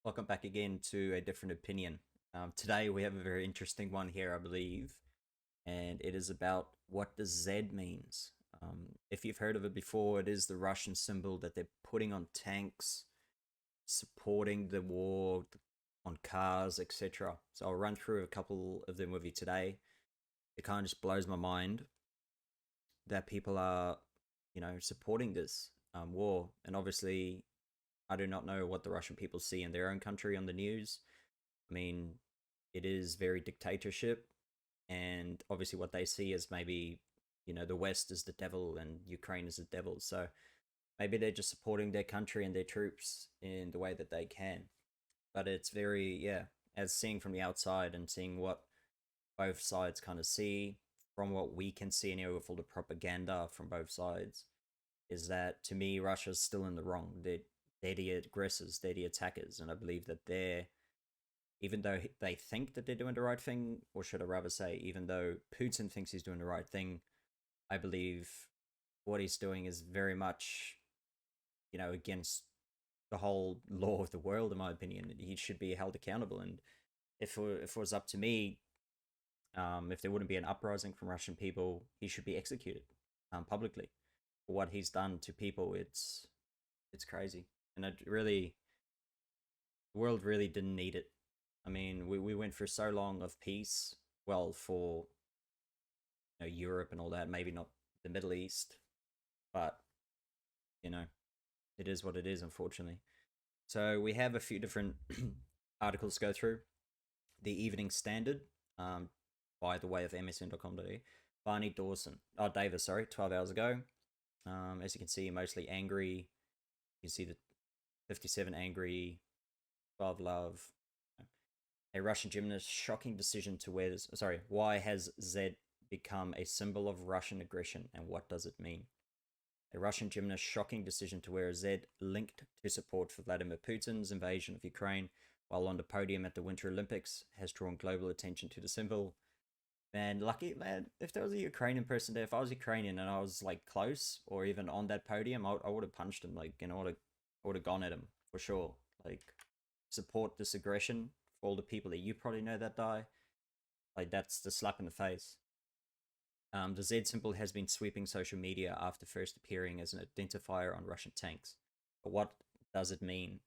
Welcome back again to a different opinion. Today we have a very interesting one here, I believe, and it is about what the Z means. If you've heard of it before, it is the Russian symbol that they're putting on tanks, supporting the war on cars, etc. So I'll run through a couple of them with you today. It kind of just blows my mind that people are, supporting this war, and obviously I do not know what the Russian people see in their own country on the news. I mean, it is very dictatorship, and obviously what they see is maybe, the West is the devil and Ukraine is the devil. So maybe they're just supporting their country and their troops in the way that they can. But it's very, yeah, as seeing from the outside and seeing what both sides kind of see, from what we can see anyway with all the propaganda from both sides, is that to me Russia's still in the wrong. They're the aggressors, they're the attackers, and I believe that they're, even though they think that they're doing the right thing, or should I rather say, even though Putin thinks he's doing the right thing, I believe what he's doing is very much, against the whole law of the world, in my opinion. He should be held accountable, and if it was up to me, if there wouldn't be an uprising from Russian people, he should be executed publicly for what he's done to people. It's crazy, and it really, the world really didn't need it. I mean, we went through so long of peace. Well, for Europe and all that, maybe not the Middle East, but you know, it is what it is, unfortunately. So we have a few different articles to go through. The Evening Standard, by the way of MSN.com.au. Barney Dawson, Davis, sorry, 12 hours ago. As you can see, mostly angry. You can see the 57 angry, 12 love. A Russian gymnast shocking decision to wear this. Sorry, why has Z become a symbol of Russian aggression, and what does it mean? A Russian gymnast's shocking decision to wear a Z linked to support for Vladimir Putin's invasion of Ukraine while on the podium at the Winter Olympics has drawn global attention to the symbol. Man, lucky, man, if there was a Ukrainian person there, if I was Ukrainian and I was like close or even on that podium, I would have punched him. Like, I would have gone at him for sure. Like, support this aggression for all the people that you probably know that die. Like, that's the slap in the face. The Z symbol has been sweeping social media after first appearing as an identifier on Russian tanks. But what does it mean?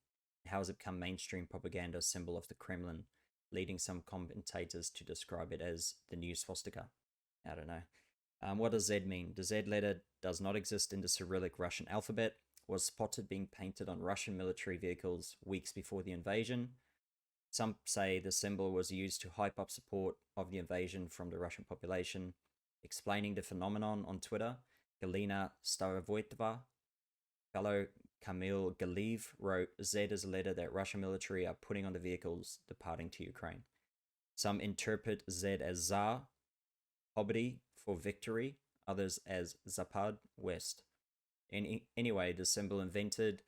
How has it become mainstream propaganda symbol of the Kremlin, leading some commentators to describe it as the new swastika? I don't know. What does Z mean? The Z letter does not exist in the Cyrillic Russian alphabet, was spotted being painted on Russian military vehicles weeks before the invasion. Some say the symbol was used to hype up support of the invasion from the Russian population. Explaining the phenomenon on Twitter, Galina Starovoitova, fellow Kamil Galiv, wrote, Z is a letter that Russian military are putting on the vehicles departing to Ukraine. Some interpret Z as Tsar, Poverty for victory, others as Zapad, West. Anyway, the symbol invented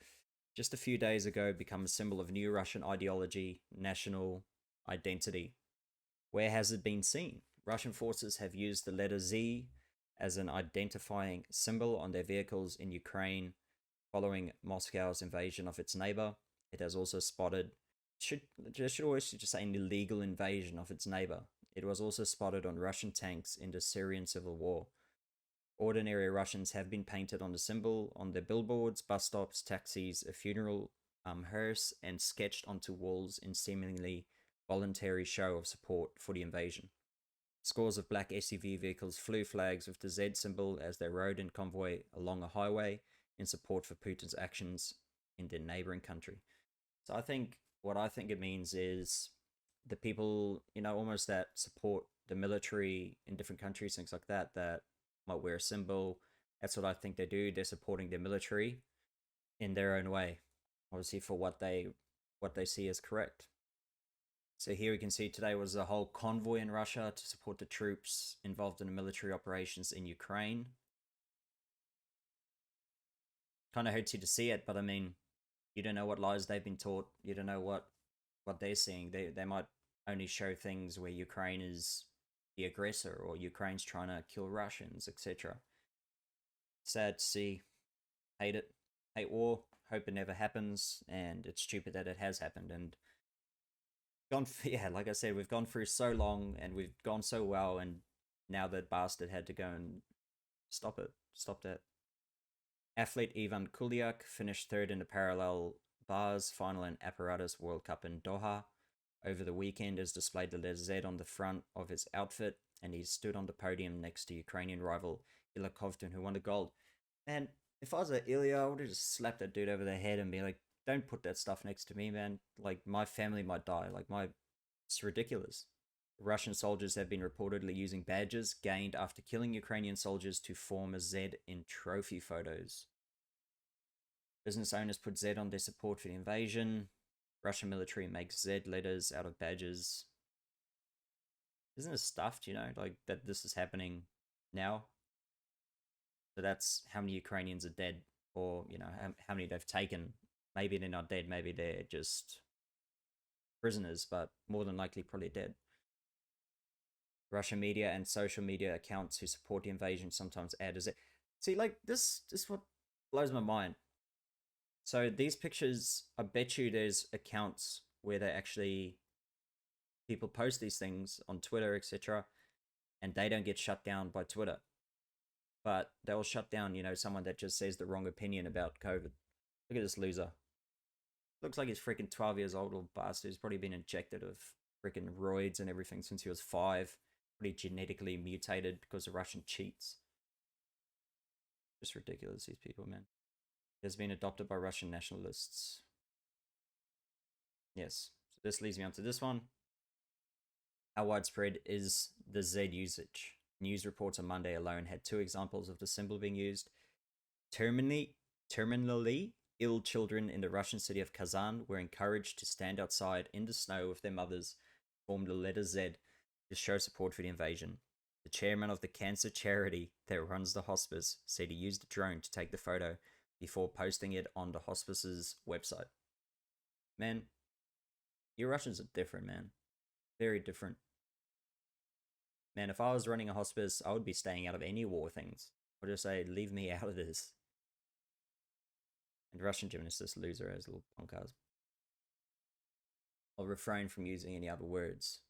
just a few days ago become a symbol of new Russian ideology, national identity. Where has it been seen? Russian forces have used the letter Z as an identifying symbol on their vehicles in Ukraine following Moscow's invasion of its neighbor. It has also spotted, should always just say an illegal invasion of its neighbor. It was also spotted on Russian tanks in the Syrian civil war. Ordinary Russians have been painted on the symbol on their billboards, bus stops, taxis, a funeral hearse, and sketched onto walls in seemingly voluntary show of support for the invasion. Scores of black SUV vehicles flew flags with the Z symbol as they rode in convoy along a highway in support for Putin's actions in their neighboring country. So what I think it means is the people, almost that support the military in different countries, things like that, that might wear a symbol. That's what I think they do. They're supporting their military in their own way, obviously for what they see as correct. So here we can see today was a whole convoy in Russia to support the troops involved in the military operations in Ukraine. Kind of hurts you to see it, but I mean, you don't know what lies they've been taught. You don't know what they're seeing. They might only show things where Ukraine is the aggressor or Ukraine's trying to kill Russians, etc. Sad to see. Hate it. Hate war. hope it never happens, and it's stupid that it has happened. And gone, yeah, like I said, we've gone through so long, and we've gone so well, and now that bastard had to go and stop it. Stop that. Athlete Ivan Kuliak finished third in the parallel bars final in Apparatus World Cup in Doha. Over the weekend, has displayed the letter Z on the front of his outfit, and he stood on the podium next to Ukrainian rival Ilya Kovtun, who won the gold. And if I was at Ilya, I would have just slapped that dude over the head and be like, "Don't put that stuff next to me, man. Like, my family might die. It's ridiculous." Russian soldiers have been reportedly using badges gained after killing Ukrainian soldiers to form a Z in trophy photos. Business owners put Z on their support for the invasion. Russian military makes Z letters out of badges. Isn't it stuffed, like that this is happening now? So that's how many Ukrainians are dead, or, how many they've taken. Maybe they're not dead, maybe they're just prisoners, but more than likely probably dead. Russian media and social media accounts who support the invasion sometimes add as it. See, like, this is what blows my mind. So these pictures, I bet you there's accounts where they actually, people post these things on Twitter, etc., and they don't get shut down by Twitter. But they'll shut down, someone that just says the wrong opinion about COVID. Look at this loser. Looks like he's freaking 12 years old, little bastard. He's probably been injected of freaking roids and everything since he was 5. Pretty genetically mutated because the Russian cheats. Just ridiculous, these people, man. It has been adopted by Russian nationalists. Yes. So this leads me on to this one. How widespread is the Z usage? News reports on Monday alone had 2 examples of the symbol being used. Terminally ill children in the Russian city of Kazan were encouraged to stand outside in the snow with their mothers, formed the letter Z to show support for the invasion. The chairman of the cancer charity that runs the hospice said he used a drone to take the photo before posting it on the hospice's website. Man, you Russians are different, man. Very different. Man, if I was running a hospice, I would be staying out of any war things. I would just say, leave me out of this. And Russian gymnast, this loser has little punkers. I'll refrain from using any other words.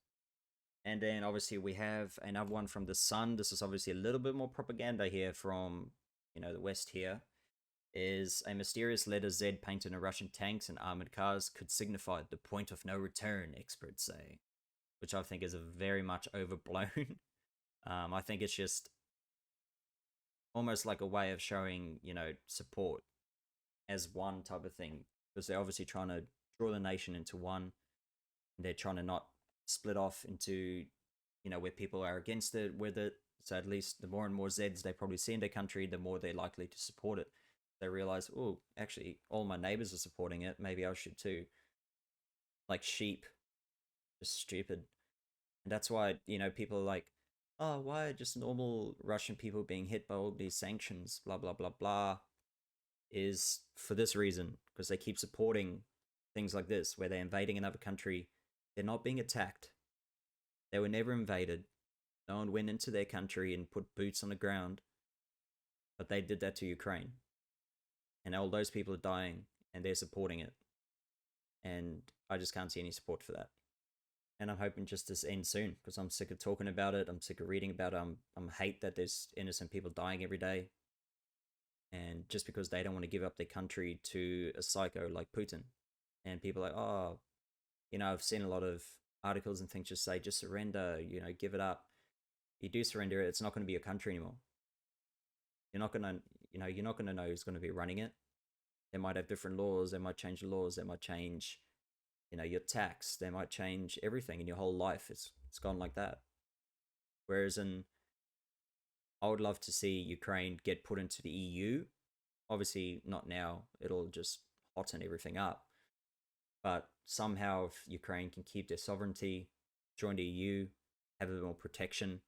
And then obviously we have another one from The Sun. This is obviously a little bit more propaganda here from, the West here. Is a mysterious letter Z painted in Russian tanks and armored cars could signify the point of no return, experts say. Which I think is a very much overblown. I think it's just almost like a way of showing, support as one type of thing. Because they're obviously trying to draw the nation into one. They're trying to not split off into, where people are against it, with it. So at least the more and more Zs they probably see in their country, the more they're likely to support it. They realize, oh, actually, all my neighbors are supporting it. Maybe I should too. Like sheep. Just stupid. And that's why, people are like, oh, why are just normal Russian people being hit by all these sanctions, blah, blah, blah, blah, is for this reason, because they keep supporting things like this, where they're invading another country. They're not being attacked. They were never invaded. No one went into their country and put boots on the ground. But they did that to Ukraine. And all those people are dying, and they're supporting it. And I just can't see any support for that. And I'm hoping just this ends soon, because I'm sick of talking about it. I'm sick of reading about it. I'm hate that there's innocent people dying every day. And just because they don't want to give up their country to a psycho like Putin. And people are like, oh, I've seen a lot of articles and things just say, just surrender, give it up. You do surrender it, it's not going to be your country anymore. You're not going to know who's going to be running it. They might have different laws. They might change the laws. They might change your tax, they might change everything in your whole life. It's gone like that. Whereas I would love to see Ukraine get put into the EU. Obviously not now, it'll just hotten everything up. But somehow if Ukraine can keep their sovereignty, join the EU, have a bit more protection,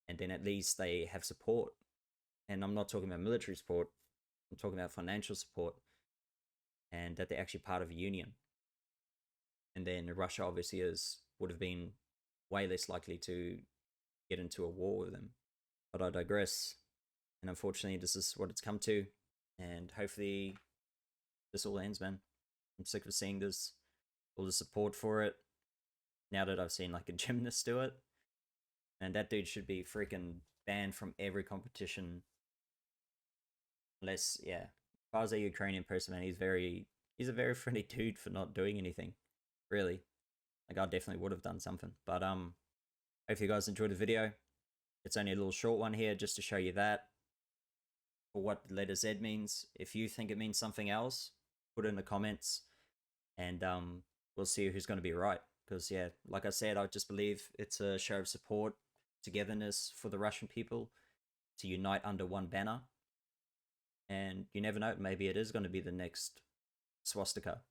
and then at least they have support. And I'm not talking about military support, I'm talking about financial support, and that they're actually part of a union. And then Russia obviously would have been way less likely to get into a war with them. But I digress. And unfortunately, this is what it's come to. And hopefully this all ends, man. I'm sick of seeing this, all the support for it. Now that I've seen like a gymnast do it, and that dude should be freaking banned from every competition. Unless, yeah, if I was a Ukrainian person, man, he's a very friendly dude for not doing anything, really. Like I definitely would have done something. But hope you guys enjoyed the video. It's only a little short one here just to show you that, for what the letter Z means. If you think it means something else, put it in the comments, and we'll see who's going to be right. Because yeah, like I said, I just believe it's a show of support, togetherness for the Russian people to unite under one banner. And you never know, maybe it is going to be the next swastika,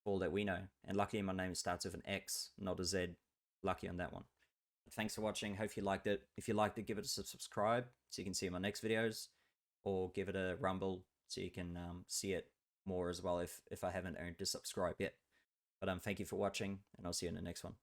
for all that we know. And luckily my name starts with an X, not a Z. Lucky on that one. Thanks for watching. Hope you liked it. If you liked it, give it a subscribe so you can see my next videos, or give it a rumble so you can see it more as well if I haven't earned to subscribe yet. But thank you for watching, and I'll see you in the next one.